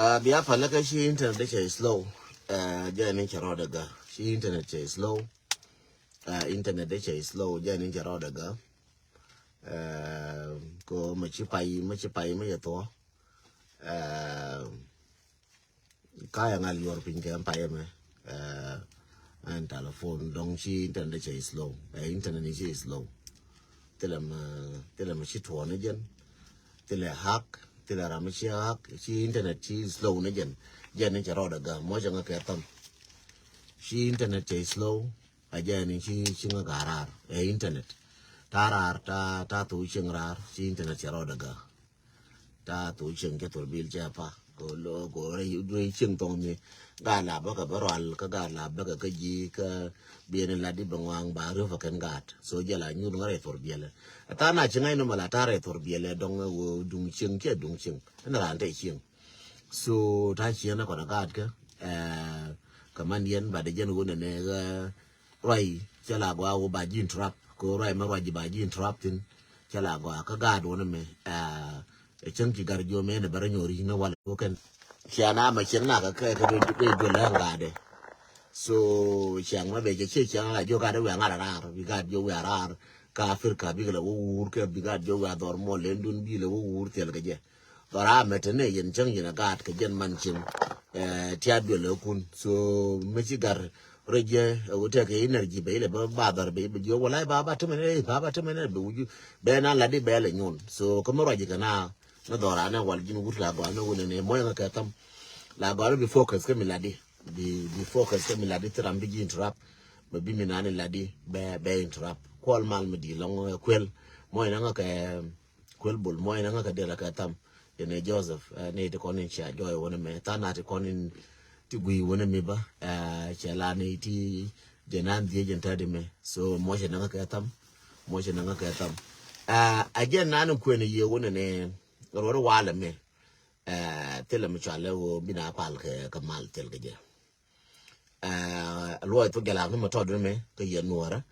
Bia pala ka shi internet da ke slow. Janin kiro daga shi internet ce slow. Internet da ke slow janin kiro daga. Ko maci pai mai to. Kaya ngal yor pin ke pai mai. An telephone dong shi internet da ke slow. Internet ni ce slow. Tela shi to ne jen. Tela hack. Tela ramashi hack. Shi internet shi slow ne jen. Janin kiro daga mo janga ke tam. Shi internet ce slow. Janin shi ngagarar. Internet. Tarar ta tu chingrar si internet charo daga ta tu ching ke tur bil japa go lo go re yudri ching tong ni ga la ba ka baral ka ga la ba ka ji ka bien la di bangwang ba ru fa kan gat so jala nyu ngare tur biele ta na chingai no mala ta re tur biele dong wo dung ching ke dung ching na ran te ching so ta chi na ko na gat ka ka man yen ba de jen wo ne ga roi chala gwa wo ba jin trap ko rai ma waji ba ji interrupting kala gwa ka ga do me e chen ki gar jo me ne bar nyori na wala ko ken kiana ma chen na ka do la ga de so chang ma be che chang la jo ga de wa ngara ra bi ga jo wa ra ka afrika bi la wo ke bi ga jo wa dor mo len dun bi la wo tel ga je dora me te ne yen chang yin ga ka jen man chin tia bi le kun so me ci gar reje wote ke energy be le ba dar be jo wala ba temene be wuju be na la di be le nyon so ko mo roji kana no dora na wal jin wutla go na wona ne mo nga tam la go be focus ke miladi bi focus ke miladi tram bi interrupt be bi minane ladi be interrupt call mal me di long kwel mo nga ke kwel bul mo nga ka de la ka tam ne Joseph ne de konin cha joy wona me tanati konin ti gui wona mi ba chala ne ti jenan die jenta de me so mo je nanga ka tam again nanu ko ne ye wona ne ro wala me tele mi chala wo bina pal ke kamal tel ge lo to gela no to do me ke ye nuora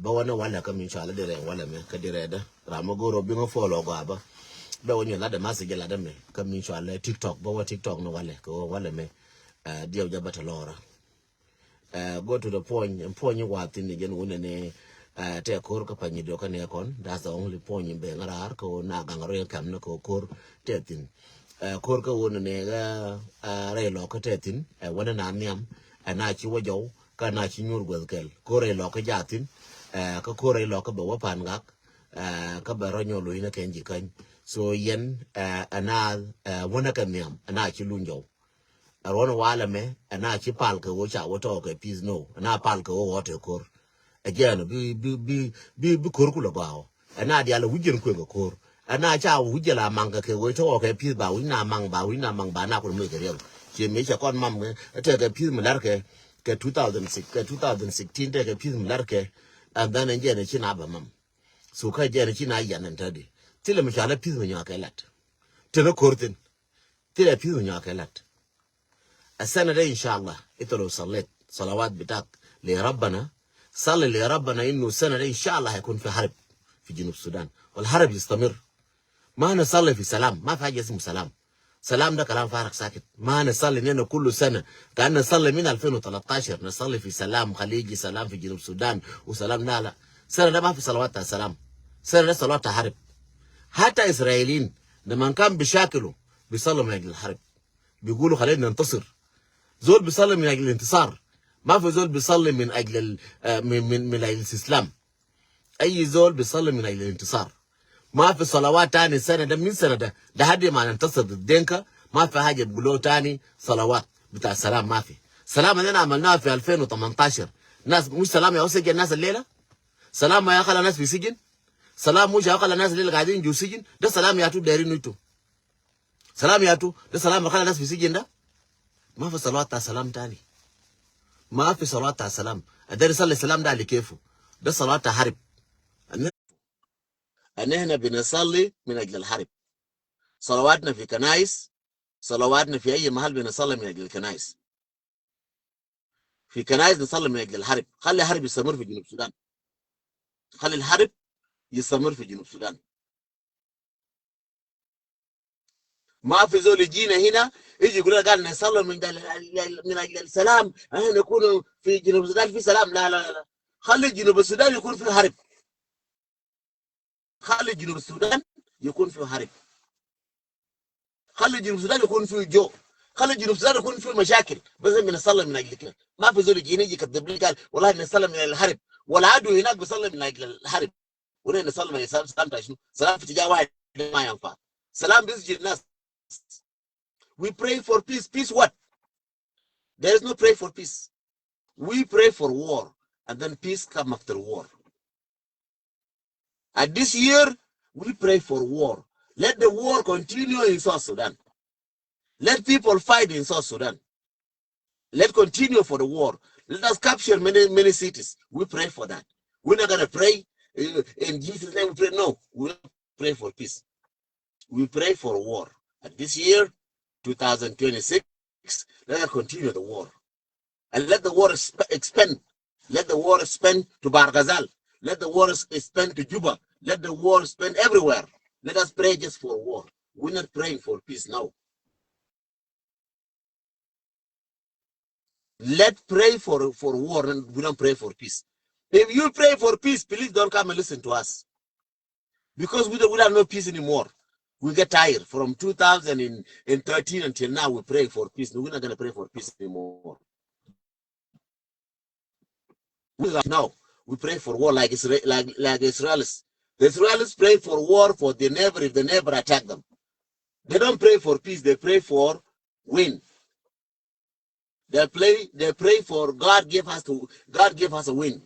ba wona wala ka mi chala de re wala me ka dire da ramagoro bi ngo follow go ba be wona la de message la de me ka mi chala TikTok ba wa TikTok no wala ko wala me deal jabata lora go to the point what in the gen wona te kor ka panyi do ka ne kon that's the only point be ngarar ko na gangaro kam no ko kor tetin kor ka wona ne ga re lo ka tetin wona na niam na chi wojo ka na chi nyur gol kel ko re lo ka jatin ka ko re lo ka be wa pan gak ka be ro nyolo ina ken jikan so yen ana wona ka niam na chi lunjo arwana wala me ana chi pal ka wo cha wo to ka peace no ana pal ka wo to kor again bi kor ku lo bawo ana dia la wujin ko kor ana cha wujela manga ke wo to ka peace ba wina mang ba na ko me ke rel che me cha kon mam te ka peace me lar ke 2016 te ka peace me lar ke and then nje ne chi na ba mam so ka je ne chi na ya nan tadi tile me cha la peace me nya ka lat te no kortin tile peace me nya ka lat السنة دي إن شاء الله أنت لو صليت صلوات بتاعك لربنا صلي لربنا إنه السنة دي إن شاء الله هيكون في حرب في جنوب السودان والحرب يستمر ما نصلي في سلام ما في حاجة اسمه سلام ده كلام فارغ ساكت ما نصلي لنا كل سنة كأن نصلي من 2013 نصلي في سلام خليجي سلام في جنوب السودان وسلام لا سنة ده ما في صلوات السلام سنة ده صلوات حرب حتى إسرائيليين لما كان بيشاكلوا بيصلوا من أجل الحرب بيقولوا خلينا ننتصر زول بيصلي من اجل الانتصار ما في زول بيصلي من اجل من اجل الاستسلام اي زول بيصلي من اجل الانتصار ما في صلوات تاني سنه ده من سنه ده هدي ما ننتصر ضدك ما في حاجه بيقولوا تاني صلوات بتاع السلام ما في سلام اللي عملناه في 2018 ناس مش سلام يا سجن الناس الليله سلام ما يخلى الناس في سجن سلام مش يخلى الناس اللي قاعدين جو سجن ده سلام ياتو دايرين نيتو سلام ياتو ده سلام يخلى الناس في سجن ده ما في صلوات السلام تاني ما في صلوات السلام ادري صلي السلام ده لكيفه ده صلوات حرب ان احنا بنصلي من اجل الحرب صلواتنا في كنايس صلواتنا في اي محل بنصلي من اجل الكنايس في كنايس نصلي من اجل الحرب خلي الحرب يستمر في جنوب السودان خلي الحرب يستمر في جنوب السودان ما في زول يجينا هنا يجي يقول لنا قال نصلي من اجل السلام، احنا نكون في جنوب السودان في سلام. لا لا لا، خلي جنوب السودان يكون في حرب، خلي جنوب السودان يكون في حرب، خلي جنوب السودان يكون في جو، خلي جنوب السودان يكون في مشاكل. بس بنصلي من اجل كده. ما في زول يجي يكذب لي قال والله نصلي من الحرب، والعدو هناك بيصلي من اجل الحرب، ونحن نصلي من السلام. سلام شنو؟ سلام في اتجاه واحد ما ينفع. سلام بيسجي الناس. We pray for peace. Peace what? There is no pray for peace. We pray for war, and then peace come after war. And this year, we pray for war. Let the war continue in South Sudan. Let people fight in South Sudan. Let continue for the war. Let us capture many cities. We pray for that. We're not going to pray in Jesus' name. We pray. No, we pray for peace. We pray for war. And this year, 2026, let us continue the war. And let the war expand. Let the war expand to Barghazal. Let the war expand to Juba. Let the war expand everywhere. Let us pray just for war. We're not praying for peace now. Let's pray for war, and we don't pray for peace. If you pray for peace, please don't come and listen to us. Because we don't have no peace anymore. We get tired. From 2013 until now, we pray for peace. We're not going to pray for peace anymore. Now, we pray for war like Israelis. The Israelis pray for war for the neighbor if the neighbor attack them. They don't pray for peace. They pray for win. They pray for God give us a win.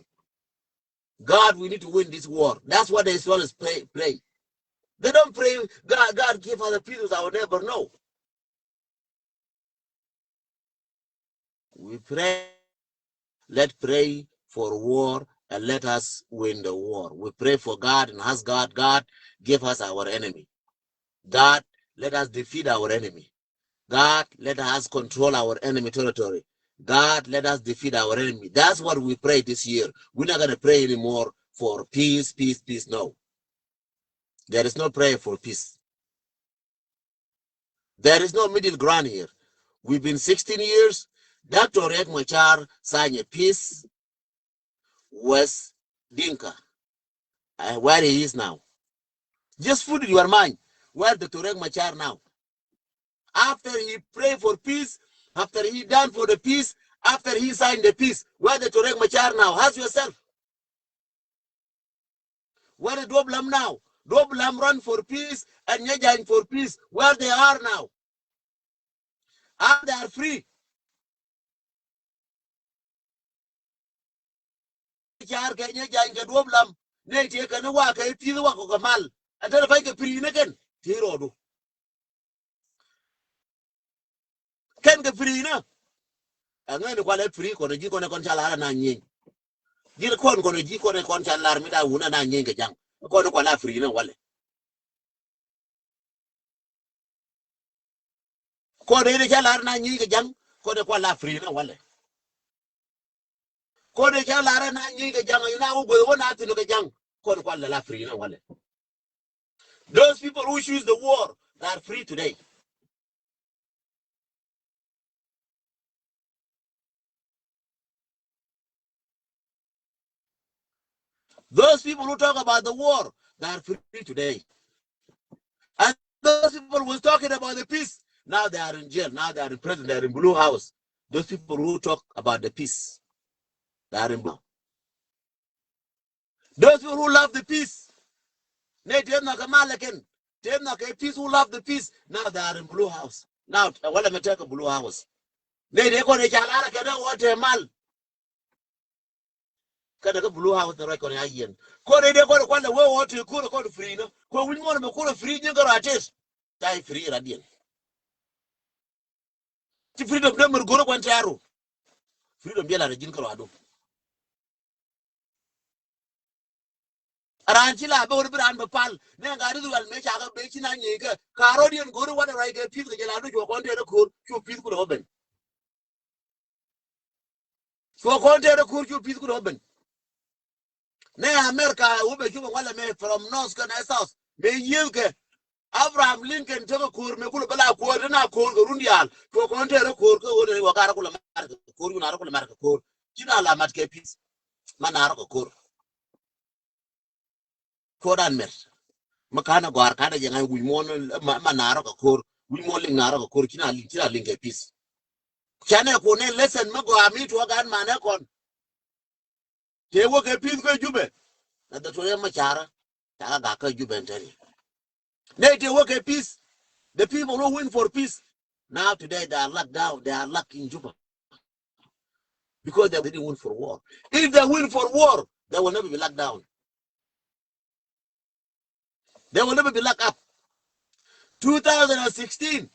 God, we need to win this war. That's what the Israelis pray. They don't pray, God give us a peace with our neighbor. No. We pray, let's pray for war and let us win the war. We pray for God and ask God, God, give us our enemy. God, let us defeat our enemy. God, let us control our enemy territory. God, let us defeat our enemy. That's what we pray this year. We're not going to pray anymore for peace, peace, peace. No. There is no prayer for peace. There is no middle ground here. We've been 16 years. Dr. Riek Machar signed a peace with Dinka, where he is now. Just put in your mind, where Dr. Riek Machar now? After he prayed for peace, after he done for the peace, after he signed the peace, where Dr. Riek Machar now? Ask yourself. Where is Doblam now? Doblam run for peace and Nyajan for peace. Where they are now? And they are free. Doblam. Nate can walk a Tiwa Kamal. I don't know if I can free again. Tirodo. Can get free now? And then the quality free on a Jikon Conchalara Nanying. Jilcon on a Jikon Conchalar Mida Wuna Nanying Jang. Kono free no wale. Kono ere chalar na nyinga jang, kono kwa free no wale. Kono chalar na nyinga jang, ina ugo wona atino ke jang, kono kwa la free no wale. Those people who choose the war, they are free today. Those people who talk about the war, they are free today. And those people who was talking about the peace, now they are in jail, now they are in prison, they are in Blue House. Those people who talk about the peace, they are in Blue. Those people who love the peace, they did not come again. They not a peace who love the peace. Now they are in Blue House. Now, what am I talking Blue House? They go to Chalara, can what a mal. Can go Blue House the record again. Call they go to one the war to call a free. No, call we want to call a free, you got a test. Die free again. The freedom number go to one arrow. Freedom yellow at Jinko. Aranchila about Bran Bapal, Nangadu and Meshaka Bachin and Yaga, Carodian go to what I get people get you want to court, you people open. So content a court, you people open. Nay, America, who be from North Carolina South, may you get Abraham Lincoln to a court, Mekula na kor ko rundial to ko ntere kor ko woni wakara ko la mar kor yuna ko la mar kor kina la mat ke peace manaro ko kor an mer makana gwar kada janga wi mon manaro ko kor wi mon ling naro ko kor kina ling ke peace chane ko ne lesson mago ami to gan mane kon te wo ke peace ko jube na da to yama chara ta ga ka jube ntari ne te wo ke peace. The people who win for peace now today they are locked down, they are locked in Juba because they didn't win for war. If they win for war, they will never be locked down. They will never be locked up. 2016,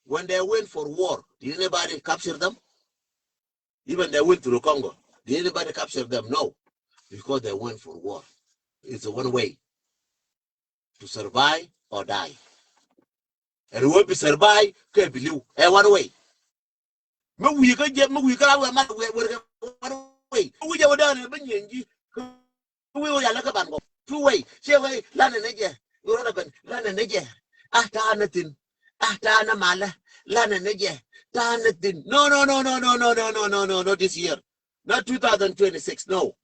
when they went for war, did anybody capture them? Even they went to the Congo. Did anybody capture them? No, because they went for war. It's one way to survive or die. And whoever be survive can believe. And one way. We can get we can have a one way. We have done it. We will like a bango. Two way. She way. Lana Neja. You're not Lana Neja. After anything. After Anamala. Lana Neja. No, no, no, no, no, no, no, no, no, no, not this year. Not 2026. No.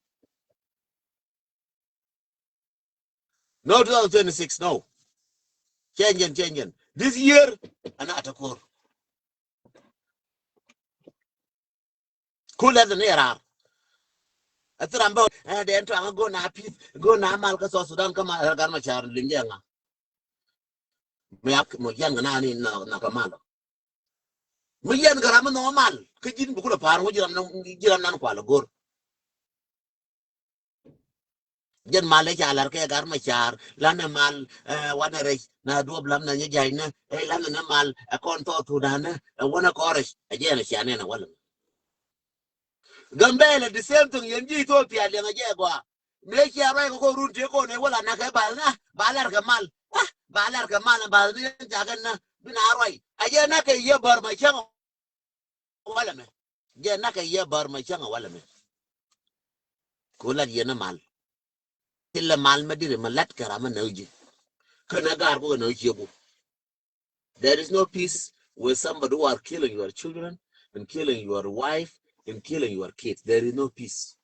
No 2026. No. Changing. This year, another core. Cooler than air. I thought I'm about the enter go na peace, go na Malka Sudan come out Garmachar Linjanga. Mayak Moyan Nani Nakamala. Moyan Garama normal. Kajin Bukula Par, which I'm not Kuala Jen Malaka Larka Garmachar, Lana Mal, Wanare, Nadu Blam Nanya, Lana Mal, a contour to Dana, a one a chorus, again a Shannon. Gambela the same thing in Ethiopia lenga jegwa mechi abai ko runte ko ne wala na ka balna balar kamal bal ni jaganna bina arwai aje na ka ye bar ma changa wala me je na ka ye bar ma changa wala me ko la ye na mal tilla mal madire malat karama nauji kana gar ko nauji ko there is no peace with somebody who are killing your children and killing your wife and killing your kids. There is no peace.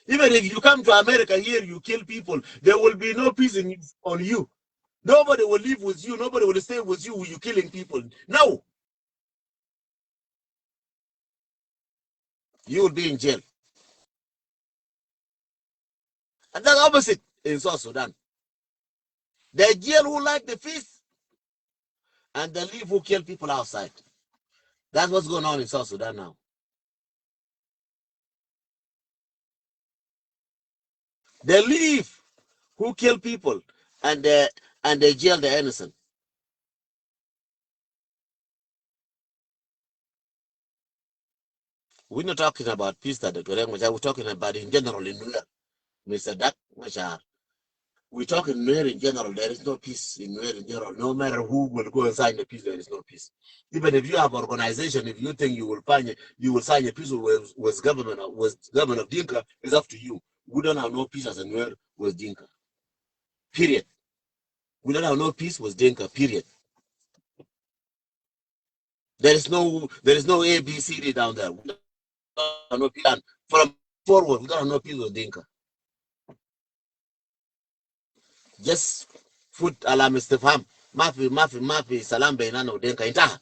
Even if you come to America here, you kill people, there will be no peace on you. Nobody will live with you. Nobody will stay with you when you're killing people. No. You will be in jail. And that's opposite in South Sudan. The jail who like the peace, and the live who kill people outside. That's what's going on in South Sudan now. They live who kill people, and they jail the innocent. We're not talking about peace that we're talking about in general in Nuer, Mr. Dak Machar. We're talking Nuer in general. There is no peace in Nuer in general. No matter who will go and sign the peace, there is no peace. Even if you have organization, if you think you will sign a peace with government of Dinka, it's up to you. We don't have no peace as a Nuer with Dinka. Period. We don't have no peace with Dinka. Period. There is no ABCD down there. We don't have no peace. And from forward, we don't have no peace with Dinka. Just put alarm istifham. Mafi salam bainana Dinka intaha.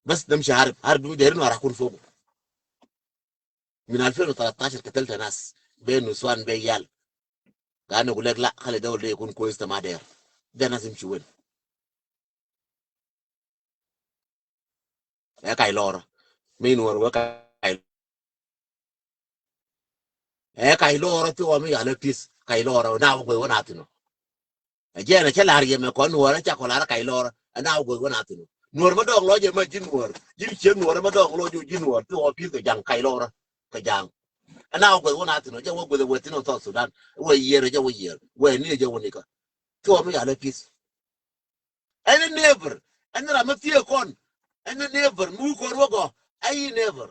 بس نمشي حرب دايرين ورا كون فوق من 2013 قتلت ناس بين نسوان بيال قاعد نقول لك لا خلي الدول ده يكون كويس ما داير ده ناس يمشي وين يا كايلورا مين ور يا كايلورا تو مي على بيس كايلورا ناو كوي وناتنو اجينا كلا هريه ما كون ورا تا كولا كايلورا ناو كوي وناتنو Nuer ma dong lo je ma jin Nuer jin chen Nuer ma dong lo ju jin Nuer to pi ke jang kai lo ka jang ana ko wona tino je wo go we tino to Sudan we yere je we yere we ni je woni ka to me ya le peace and never and ra ma tie kon and never mu ko ro go ai never